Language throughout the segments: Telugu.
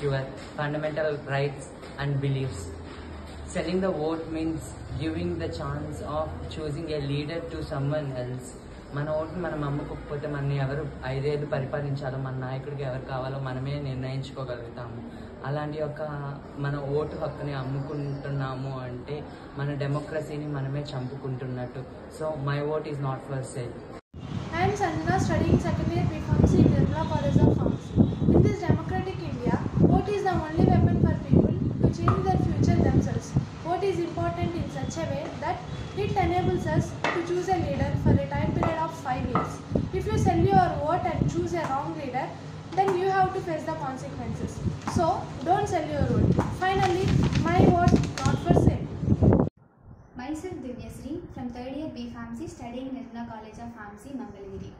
against your fundamental rights and beliefs. Selling the vote means giving the chance of choosing a leader to someone else. మన ఓటుని మనం అమ్ముకోకపోతే మనని ఎవరు 5 ఏళ్ళు పరిపాలించాలో, మన నాయకుడికి ఎవరు కావాలో మనమే నిర్ణయించుకోగలుగుతాము. అలాంటి మన ఓటు హక్కుని అమ్ముకుంటున్నాము అంటే మన డెమోక్రసీని మనమే చంపుకుంటున్నట్టు. So my vote is not for sale. I am Sanjana, studying second year B.Pharmacy in Nirmala College of Pharmacy. In this democratic India, vote is the only weapon for people to change their future themselves. Vote is important in such a way that it enables us to choose a leader for a time period of 5 years. If you sell your vote and choose a wrong leader, then you have to face the consequences. So, don't sell your vote. Finally, my vote not for sale. Myself Divyasri from 3rd year B.Pharmacy studying Nirmala College of Pharmacy, Mangalagiri.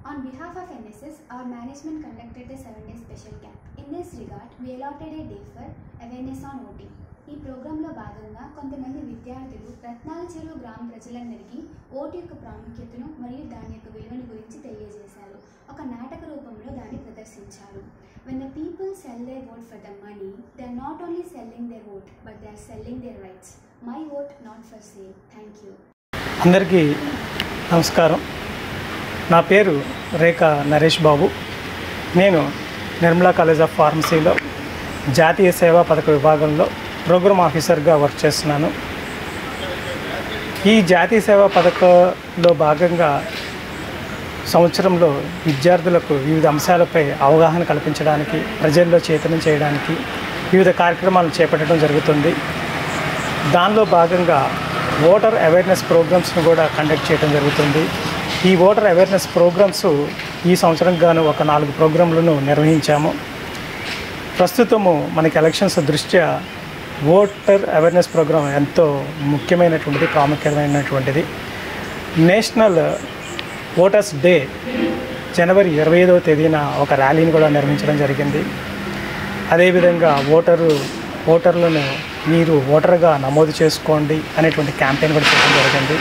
On behalf of NSS, our management conducted a 7-day special camp. In this regard, we allotted a day for awareness on voting. ఈ ప్రోగ్రాంలో భాగంగా కొంతమంది విద్యార్థులు రత్నాల చెరువు గ్రామ ప్రజలందరికీ ఓటు యొక్క ప్రాముఖ్యతను మరియు దాని యొక్క విలువను గురించి తెలియజేశారు. ఒక నాటక రూపంలో దాన్ని ప్రదర్శించారు. When the people sell their vote for the money, they are not only selling their vote, but they are selling their rights. My vote not for sale. Thank you. అందరికీ నమస్కారం. నా పేరు రేఖా నరేష్ బాబు. నేను నిర్మలా కాలేజ్ ఆఫ్ ఫార్మసీలో జాతీయ సేవా పథక విభాగంలో ప్రోగ్రామ్ ఆఫీసర్గా వర్క్ చేస్తున్నాను. ఈ జాతీయ సేవా పథకంలో భాగంగా సంవత్సరంలో విద్యార్థులకు వివిధ అంశాలపై అవగాహన కల్పించడానికి, ప్రజల్లో చైతన్యం చేయడానికి వివిధ కార్యక్రమాలను చేపట్టడం జరుగుతుంది. దానిలో భాగంగా ఓటర్ అవేర్నెస్ ప్రోగ్రామ్స్ను కూడా కండక్ట్ చేయడం జరుగుతుంది. ఈ ఓటర్ అవేర్నెస్ ప్రోగ్రామ్స్ ఈ సంవత్సరం గాను ఒక 4 ప్రోగ్రాంలను నిర్వహించాము. ప్రస్తుతము మనకి ఎలక్షన్స్ దృష్ట్యా ఓటర్ అవేర్నెస్ ప్రోగ్రాం ఎంతో ముఖ్యమైనటువంటిది, ప్రాముఖ్యమైనటువంటిది. నేషనల్ ఓటర్స్ డే జనవరి 25వ తేదీన ఒక ర్యాలీని కూడా నిర్వహించడం జరిగింది. అదేవిధంగా ఓటర్లను మీరు ఓటర్గా నమోదు చేసుకోండి అనేటువంటి క్యాంపెయిన్ కూడా చేయడం జరిగింది.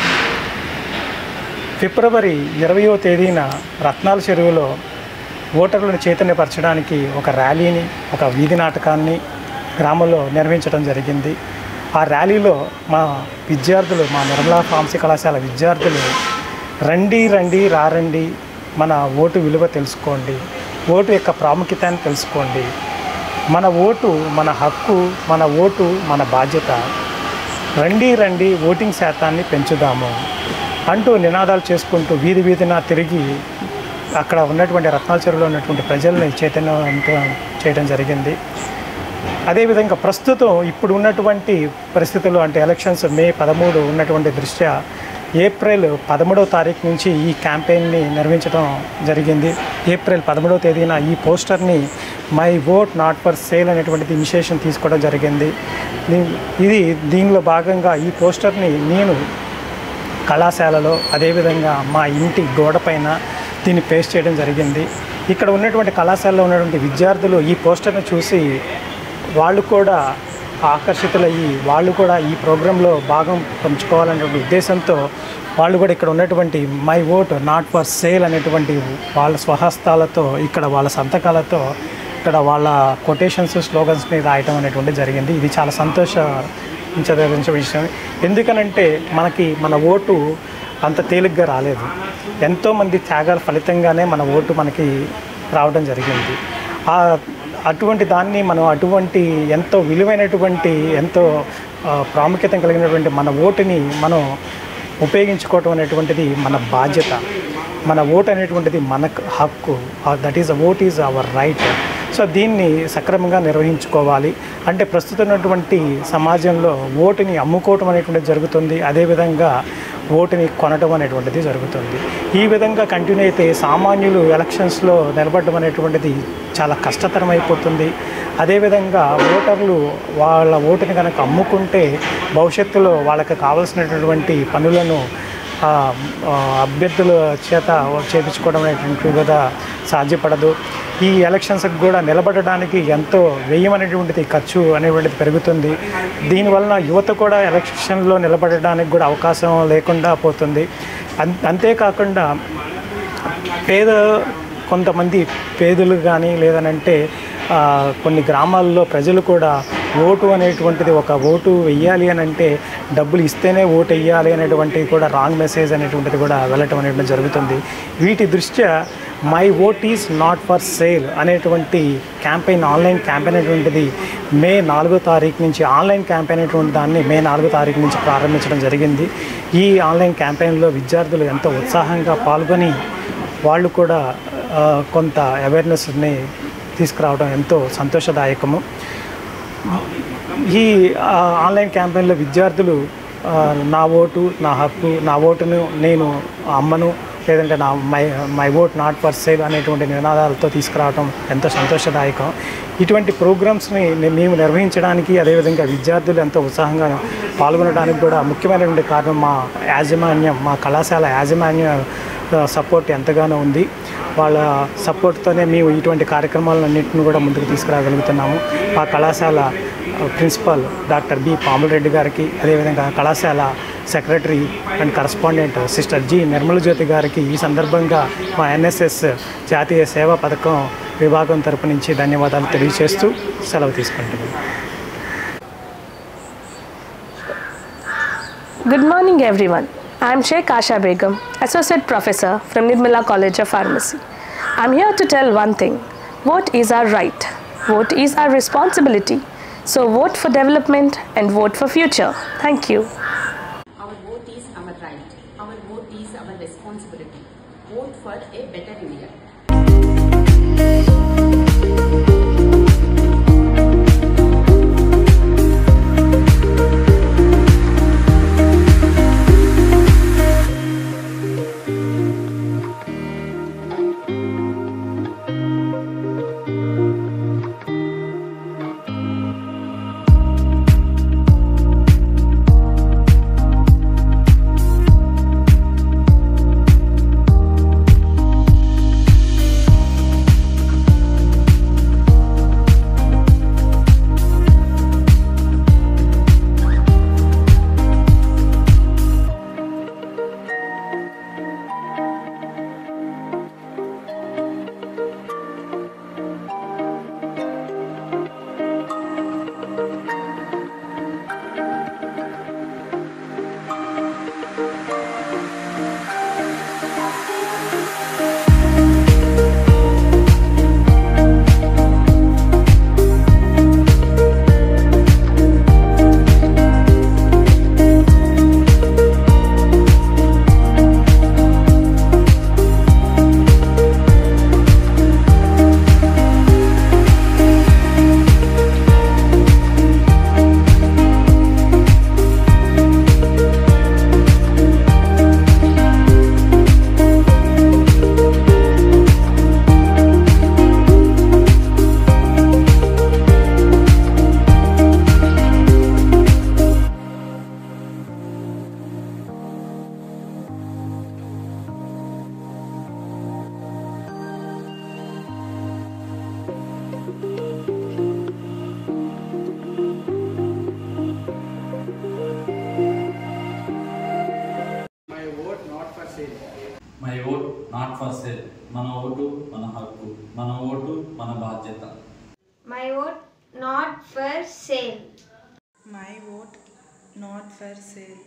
ఫిబ్రవరి 20వ తేదీన రత్నాల చెరువులో ఓటర్లను చైతన్యపరచడానికి ఒక ర్యాలీని, ఒక వీధి నాటకాన్ని గ్రామంలో నిర్వహించడం జరిగింది. ఆ ర్యాలీలో మా విద్యార్థులు, మా నిర్మలా ఫార్మసీ కళాశాల విద్యార్థులు రండి రారండి, మన ఓటు విలువ తెలుసుకోండి, ఓటు యొక్క ప్రాముఖ్యతను తెలుసుకోండి, మన ఓటు మన హక్కు, మన ఓటు మన బాధ్యత, రండి ఓటింగ్ శాతాన్ని పెంచుదాము అంటూ నినాదాలు చేసుకుంటూ వీధిన తిరిగి అక్కడ ఉన్నటువంటి రత్నాల చెరువులో ఉన్నటువంటి ప్రజల్ని చైతన్యవంతం చేయడం జరిగింది. అదేవిధంగా ప్రస్తుతం ఇప్పుడు ఉన్నటువంటి పరిస్థితులు, అంటే ఎలక్షన్స్ మే 13 ఉన్నటువంటి దృష్ట్యా ఏప్రిల్ 13వ తారీఖు నుంచి ఈ క్యాంపెయిన్ని నిర్వహించడం జరిగింది. ఏప్రిల్ 13వ తేదీన ఈ పోస్టర్ని my vote not for sale అనేటువంటిది ఇనిషియేషన్ తీసుకోవడం జరిగింది. దీనిలో భాగంగా ఈ పోస్టర్ని నేను కళాశాలలో, అదేవిధంగా మా ఇంటి గోడపైన దీన్ని పేస్ట్ చేయడం జరిగింది. ఇక్కడ ఉన్నటువంటి కళాశాలలో ఉన్నటువంటి విద్యార్థులు ఈ పోస్టర్ని చూసి వాళ్ళు కూడా ఆకర్షితులయ్యి వాళ్ళు కూడా ఈ ప్రోగ్రాంలో భాగం పంచుకోవాలనే ఉద్దేశంతో వాళ్ళు కూడా ఇక్కడ ఉన్నటువంటి my vote not for sale అనేటువంటి వాళ్ళ స్వహస్తాలతో, ఇక్కడ వాళ్ళ సంతకాలతో, ఇక్కడ వాళ్ళ కొటేషన్స్, స్లోగన్స్ని రాయటం అనేటువంటి జరిగింది. ఇది చాలా సంతోషించదగిన విషయం. ఎందుకనంటే మనకి మన ఓటు అంత తేలిగ్గా రాలేదు. ఎంతోమంది త్యాగాల ఫలితంగానే మన ఓటు మనకి రావడం జరిగింది. అటువంటి దాన్ని మనం అటువంటి ఎంతో విలువైనటువంటి, ఎంతో ప్రాముఖ్యత కలిగినటువంటి మన ఓటుని మనం ఉపయోగించుకోవటం అనేటువంటిది మన బాధ్యత. మన ఓటు అనేటువంటిది మనకు హక్కు. That is vote is our right. So దీన్ని సక్రమంగా నిర్వహించుకోవాలి. అంటే ప్రస్తుతం ఉన్నటువంటి సమాజంలో ఓటుని అమ్ముకోవటం అనేటువంటిది జరుగుతుంది, అదేవిధంగా ఓటుని కొనటం అనేటువంటిది జరుగుతుంది. ఈ విధంగా కంటిన్యూ అయితే సామాన్యులు ఎలక్షన్స్లో నిలబడడం అనేటువంటిది చాలా కష్టతరమైపోతుంది. అదేవిధంగా ఓటర్లు వాళ్ళ ఓటుని కనుక అమ్ముకుంటే భవిష్యత్తులో వాళ్ళకి కావాల్సినటువంటి పనులను అభ్యర్థుల చేత చేయించుకోవడం అనేటువంటి కూడా సాధ్యపడదు. ఈ ఎలక్షన్స్కి కూడా నిలబడడానికి ఎంతో వ్యయం అనేటువంటిది, ఖర్చు అనేటువంటిది పెరుగుతుంది. దీనివలన యువత కూడా ఎలక్షన్లో నిలబడడానికి కూడా అవకాశం లేకుండా పోతుంది. అంతేకాకుండా కొంతమంది పేదలు కానీ లేదనంటే కొన్ని గ్రామాల్లో ప్రజలు కూడా ఓటు అనేటువంటిది ఒక ఓటు వెయ్యాలి అని అంటే డబ్బులు ఇస్తేనే ఓటు వెయ్యాలి అనేటువంటిది కూడా రాంగ్ మెసేజ్ అనేటువంటిది కూడా వెళ్ళటం అనేటువంటి జరుగుతుంది. వీటి దృష్ట్యా my vote is not for sale అనేటువంటి క్యాంపెయిన్, ఆన్లైన్ క్యాంపెయిన్ అనేటువంటిది మే 4వ తారీఖు నుంచి ఆన్లైన్ క్యాంపెయిన్ అనేటువంటి దాన్ని మే 4వ తారీఖు నుంచి ప్రారంభించడం జరిగింది. ఈ ఆన్లైన్ క్యాంపెయిన్లో విద్యార్థులు ఎంతో ఉత్సాహంగా పాల్గొని వాళ్ళు కూడా కొంత అవేర్నెస్ని తీసుకురావడం ఎంతో సంతోషదాయకము. ఈ ఆన్లైన్ క్యాంపెయిన్లో విద్యార్థులు నా ఓటు నా హక్కు, నా ఓటును నేను అమ్మను, లేదంటే నా my vote not for sale అనేటువంటి నినాదాలతో తీసుకురావడం ఎంతో సంతోషదాయకం. ఇటువంటి ప్రోగ్రామ్స్ని మేము నిర్వహించడానికి, అదేవిధంగా విద్యార్థులు ఎంతో ఉత్సాహంగా పాల్గొనడానికి కూడా ముఖ్యమైనటువంటి కారణం మా యాజమాన్యం, మా కళాశాల యాజమాన్యం సపోర్ట్ ఎంతగానో ఉంది. వాళ్ళ సపోర్ట్తోనే మేము ఇటువంటి కార్యక్రమాలన్నింటిని కూడా ముందుకు తీసుకురాగలుగుతున్నాము. మా కళాశాల ప్రిన్సిపల్ డాక్టర్ బి పాములరెడ్డి గారికి, అదేవిధంగా కళాశాల secretary and correspondent sister G Nirmala Jyothi గారికి ఈ సందర్భంగా మా ఎన్ఎస్ఎస్ జాతీయ సేవా పథకం విభాగం తరపు నుంచి ధన్యవాదాలు తెలియజేస్తూ సెలవు తీసుకుంటున్నాను. Good morning everyone. I am Sheikh Asha Begum, Associate Professor from Nirmala College of Pharmacy. I am here to tell one thing. Vote is our right. Vote is our responsibility. So vote for development and vote for future. Thank you. Our vote is our right. Our vote is our responsibility. Vote for a better India. My vote not for sale. మన ఓటు మన హక్కు, మన ఓటు మన బాధ్యత. My vote not for sale. My vote not for sale.